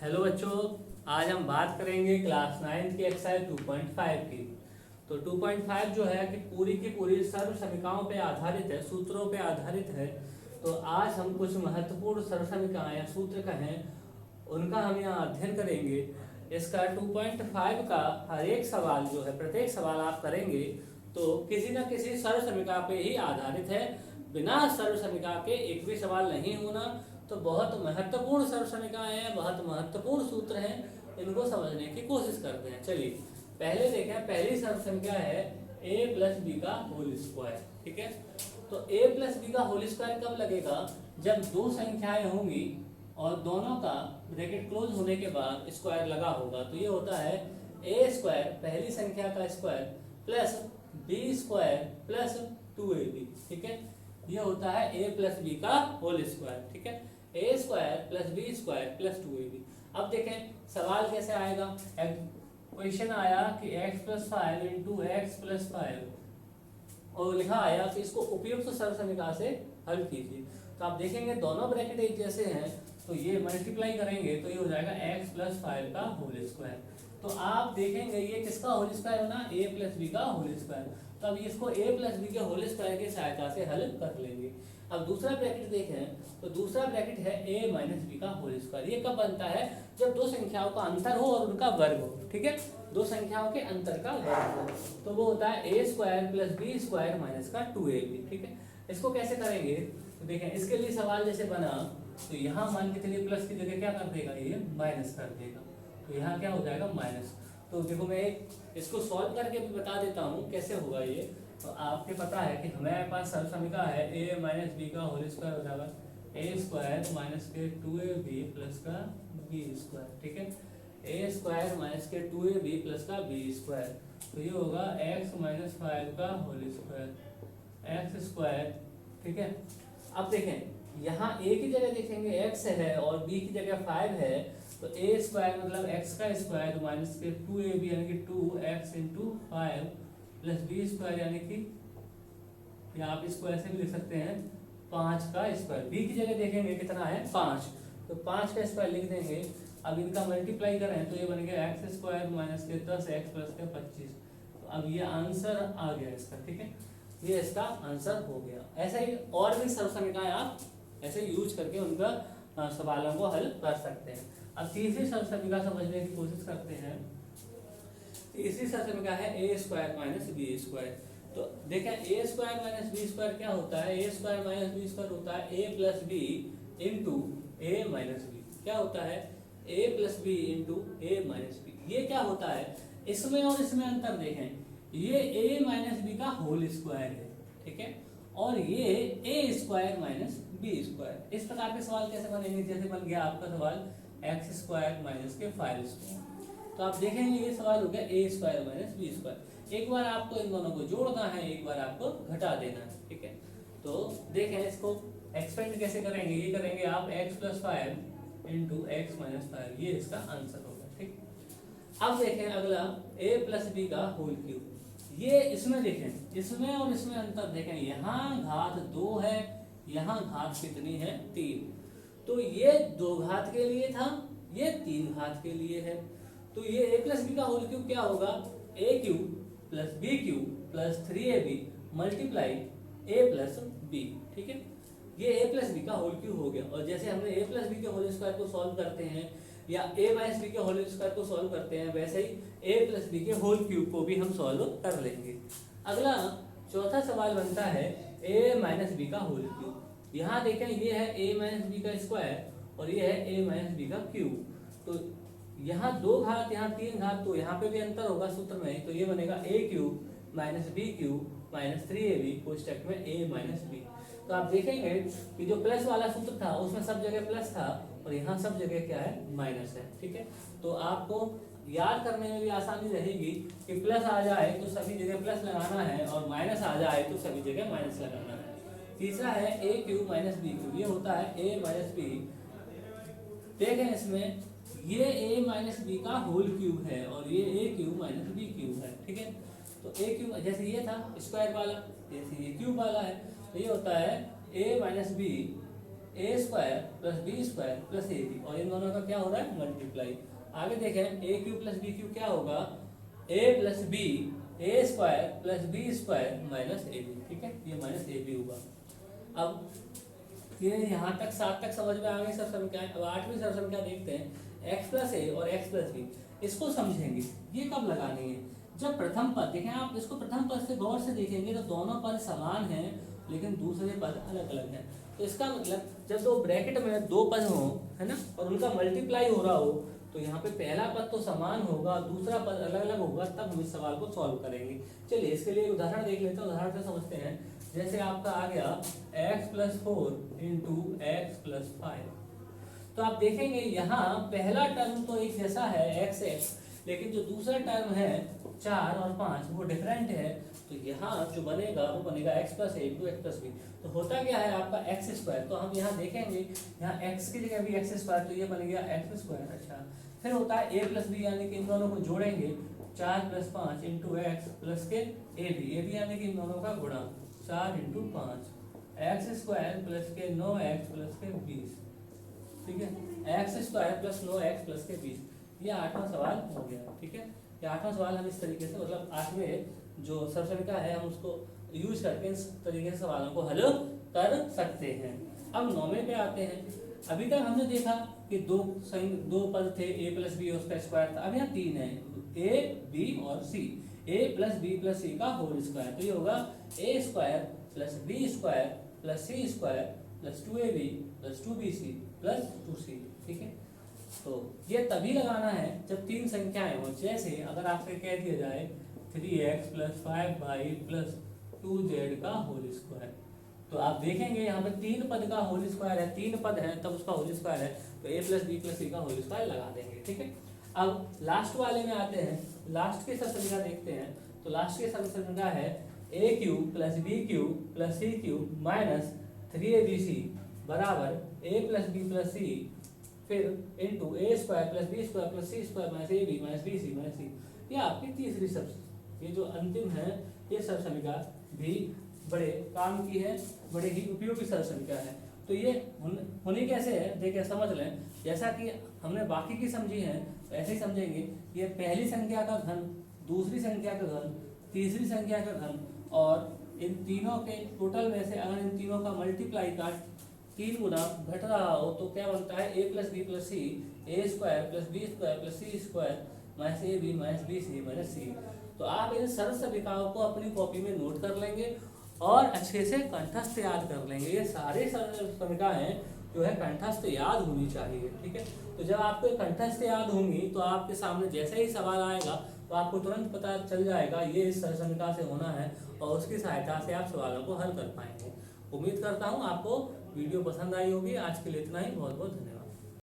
Hello बच्चों, आज हम बात करेंगे क्लास 9 की एक्सरसाइज 2.5 की। तो 2.5 जो है कि पूरी की पूरी सर्व समीकरणों पे आधारित है, सूत्रों पे आधारित है। तो आज हम कुछ महत्वपूर्ण सर्व समीकरण या सूत्र कहें उनका हम यहाँ अध्ययन करेंगे। इसका 2.5 का हर एक सवाल जो है, प्रत्येक सवाल आप करेंगे तो किसी न किसी सर्व समीकरण पे ही आधारित है। बिना सर्व समीकरण के एक भी सवाल नहीं होना। तो बहुत महत्वपूर्ण सर्व समीकरण है, बहुत महत्वपूर्ण सूत्र हैं, इनको समझने की कोशिश करते हैं। चलिए पहले देखें, पहली सर्व समीकरण है a प्लस बी का होल स्क्वायर। ठीक है, तो a प्लस बी का होल स्क्वायर कब लगेगा? जब दो संख्याएं होंगी और दोनों का ब्रैकेट क्लोज होने के बाद स्क्वायर लगा होगा। तो ये होता है a स्क्वायर, पहली संख्या का square, plus B square plus 2ab। ठीक है, ये होता है a प्लस बी का होल स्क्वायर। ठीक है, a square plus B square plus 2ab। अब देखें सवाल कैसे आएगा। क्वेश्चन आया कि x plus 5 into x plus 5 और लिखा आया कि इसको उपयुक्त सर्व समीकरण से हल कीजिए। तो आप देखेंगे दोनों ब्रैकेट एक जैसे हैं, तो ये मल्टीप्लाई करेंगे तो ये हो जाएगा x प्लस 5 का होल स्क्वायर। तो आप देखेंगे ये किसका होल स्क्वायर होना, a प्लस बी का होल स्क्वायर। तो अब इसको a प्लस बी के होल स्क्वायर की सहायता से हल कर लेंगे। अब दूसरा ब्रैकेट देखें, तो दूसरा ब्रैकेट है a माइनस बी का होल स्क्वायर। ये कब बनता है? जब दो संख्याओं का अंतर हो और उनका वर्ग हो। ठीक है, दो संख्याओं के अंतर का वर्ग हो तो वो होता है a square plus B square minus का 2ab। ठीक है, इसको कैसे करेंगे? तो देखें इसके लिए सवाल जैसे बना, तो यहाँ मान के चलिए प्लस की जगह क्या कर देगा, ये माइनस कर देगा। तो यहाँ क्या हो जाएगा, माइनस। तो देखो मैं इसको सॉल्व करके भी बता देता हूँ कैसे होगा ये। तो आपके पता है कि हमारे पास सर्व समीकरण है a माइनस बी का होल स्क्वायर हो जाएगा a स्क्वायर माइनस के 2ab प्लस का b स्क्वायर। ठीक है, a स्क्वायर माइनस के 2ab प्लस का b स्क्वायर। तो ये होगा x माइनस 5 का होल स्क्वायर एक्स स्क्वायर। ठीक है, अब देखें यहाँ a की जगह देखेंगे x है और b की जगह 5 है। तो a स्क्वायर मतलब x का स्क्वायर माइनस के 2ab यानी कि 2x into 5 plus B square यानी कि या आप इसको ऐसे भी लिख सकते हैं 5 का स्क्वायर। बी की जगह देखेंगे कितना है, 5। तो 5 का स्क्वायर लिख देंगे। अब इनका मल्टीप्लाई करें तो ये बन गया एक्स स्क्वायर माइनस के 10x प्लस के 25। तो अब ये आंसर आ गया इसका। ठीक है, ये इसका आंसर हो गया। ऐसे ही और भी सर्व समीकरण आप ऐसे यूज करके उनका सवालों को हल कर सकते हैं। अब तीसरी सर्व समीकरण समझने की कोशिश करते हैं। तीसरी सर्व समीकरण है a square minus B square. तो देखें a square minus B square क्या होता है? a square minus B square होता है a plus B into A minus B. क्या होता है? a plus B into A minus B. ये क्या होता है? इसमें और इसमें अंतर देखें, ये a माइनस बी का होल स्क्वायर है। ठीक है, और ये a square minus B square. इस प्रकार के सवाल कैसे बनेंगे? जैसे बन गया आपका सवाल एक्स स्क्वायर माइनस के 5 स्क्वायर। तो आप देखेंगे ये सवाल हो गया a square minus B square. एक बार आपको इन दोनों को जोड़ना है, एक बार आपको घटा देना है। ठीक है, तो देखें इसको एक्सपेंड कैसे करेंगे। ये करेंगे आप x plus 5 into x minus 5, ये इसका आंसर होगा। ठीक, अब देखें अगला a प्लस बी का होल क्यूब। ये इसमें देखें, इसमें और इसमें अंतर देखें, यहाँ घात 2 है, यहाँ घात कितनी है, 3। तो ये 2 घात के लिए था, ये 3 घात के लिए है। तो ये a प्लस बी का होल क्यूब क्या होगा, a cube plus B cube plus 3ab multiply a plus B. ठीक है, ये a प्लस बी का होल क्यूब हो गया। और जैसे हमने a प्लस बी के होल स्क्वायर को सॉल्व करते हैं या a माइनस बी के होल स्क्वायर को सॉल्व करते हैं, वैसे ही a प्लस बी के होल क्यूब को भी हम सॉल्व कर लेंगे। अगला चौथा सवाल बनता है a माइनस बी का होल क्यूब। यहाँ देखें ये है a माइनस बी का स्क्वायर और ये है a माइनस बी का क्यूब। तो यहाँ 2 घात, यहाँ 3 घात, तो यहाँ पे भी अंतर होगा सूत्र में। तो ये बनेगा a cube minus B cube minus 3ab कोष्टक में a माइनस बी। तो आप देखेंगे कि जो प्लस वाला सूत्र था उसमें सब जगह प्लस था और यहाँ सब जगह क्या है, माइनस है। ठीक है, तो आपको याद करने में भी आसानी रहेगी कि प्लस आ जाए तो सभी जगह प्लस लगाना है और माइनस आ जाए तो सभी जगह माइनस लगाना है। तीसरा है a cube minus B cube. ये होता है a माइनस बी। देखें इसमें ये a माइनस बी का होल क्यूब है और ये a cube minus B cube है। ठीक है, तो a क्यूब जैसे ये था स्क्वायर वाला, जैसे ये क्यूब वाला है, तो ये होता है a minus B A square plus B square plus A B, और इन दोनों का क्या हो रहा है मल्टीप्लाई। आगे देखें a q plus b q क्या होगा, a plus b A square plus B square minus A b, ठीक है, ये माइनस ए बी होगा। अब ये यहाँ तक 7 तक समझ में आ गई सब संख्याएं। अब 8वीं सब संख्या देखते हैं, x प्लस ए और x प्लस बी। इसको समझेंगे, ये कब लगानी है, जब प्रथम पद देखें आप, इसको प्रथम पद से गौर से देखेंगे तो दोनों पद समान हैं लेकिन दूसरे पद अलग अलग हैं। तो इसका मतलब जब दो ब्रैकेट में दो पद हों, है ना, और उनका मल्टीप्लाई हो रहा हो, तो यहाँ पे पहला पद तो समान होगा, दूसरा पद अलग अलग होगा, तब हम इस सवाल को सॉल्व करेंगे। चलिए इसके लिए उदाहरण देख लेते हैं, उदाहरण से समझते हैं। जैसे आपका आ गया x plus 4 into x plus 5। तो आप देखेंगे यहाँ पहला टर्म तो एक जैसा है x, लेकिन जो दूसरा टर्म है 4 और 5 वो डिफरेंट है। तो यहाँ जो बनेगा वो बनेगा x प्लस ए इंटू एक्स प्लस बी। तो होता क्या है आपका एक्स स्क्वायर, तो हम यहाँ देखेंगे यहाँ x की जगह भी एक्स स्क्वायर, तो ये बन गया एक्स स्क्वायर। अच्छा, फिर होता है ए प्लस बी, यानी कि इन दोनों को जोड़ेंगे 4 प्लस 5 इंटू एक्स प्लस के ए बी यानी कि इन दोनों का गुणा 4 इंटू 5 एक्स स्क्वायर प्लस के 9x प्लस के 20, ठीक है, x square plus 9x plus के 20। ये 8वां सवाल हो गया, ठीक है। ये 8वां सवाल हम इस तरीके से, मतलब 8वें जो सरसनिका है हम उसको यूज करके इस तरीके से सवालों को हल कर सकते हैं। अब 9वें पे आते हैं। अभी तक हमने देखा कि दो पद थे, ए प्लस बी उसका स्क्वायर था। अब यहाँ 3 है, ए बी और c, a plus B plus c का होल स्क्वायर। तो ये होगा a square plus B square plus C square plus 2ab plus 2bc plus 2c, ठीक है। तो ये तभी लगाना है जब 3 संख्याएं हो। जैसे अगर आपसे कह दिया जाए 3x plus 5y plus 2z का होल स्क्वायर, तो आप देखेंगे यहाँ पे 3 पद का होल स्क्वायर है, 3 पद है तब उसका होल स्क्वायर है, तो a plus B plus c का होल स्क्वायर लगा देंगे, ठीक है। अब लास्ट वाले में आते हैं, लास्ट की सरसंख्या देखते हैं। तो लास्ट की सरसंख्या है a cube plus B cube plus c cube minus 3abc बराबर a plus B plus c फिर into a square plus B square plus C square minus A B minus B C minus c. ये आपकी तीसरी सब, ये जो अंतिम है ये सरसंख्या भी बड़े काम की है, बड़े ही उपयोगी सरसंख्या है। तो ये होनी कैसे है देखिए समझ लें। जैसा कि हमने बाकी की समझी है ऐसे ही समझेंगे। ये पहली संख्या का घन, दूसरी संख्या का घन, तीसरी संख्या का घन, और इन तीनों के टोटल में से अगर इन तीनों का मल्टीप्लाई का 3 गुना घट रहा हो तो क्या बनता है, A plus B plus C, A square plus B square plus C square minus A B minus B C minus C. तो आप इन सरल समीकरणों को अपनी कॉपी में नोट कर लेंगे और अच्छे से कंठस्थ याद कर लेंगे। ये सारे सरल समीकरण जो है कंठस्थ याद होनी चाहिए, ठीक है। तो जब आपको कंठस्थ याद होंगी तो आपके सामने जैसे ही सवाल आएगा तो आपको तुरंत पता चल जाएगा ये इस सरल समीकरण से होना है, और उसकी सहायता से आप सवालों को हल कर पाएंगे। उम्मीद करता हूँ आपको वीडियो पसंद आई होगी। आज के लिए इतना ही, बहुत बहुत धन्यवाद।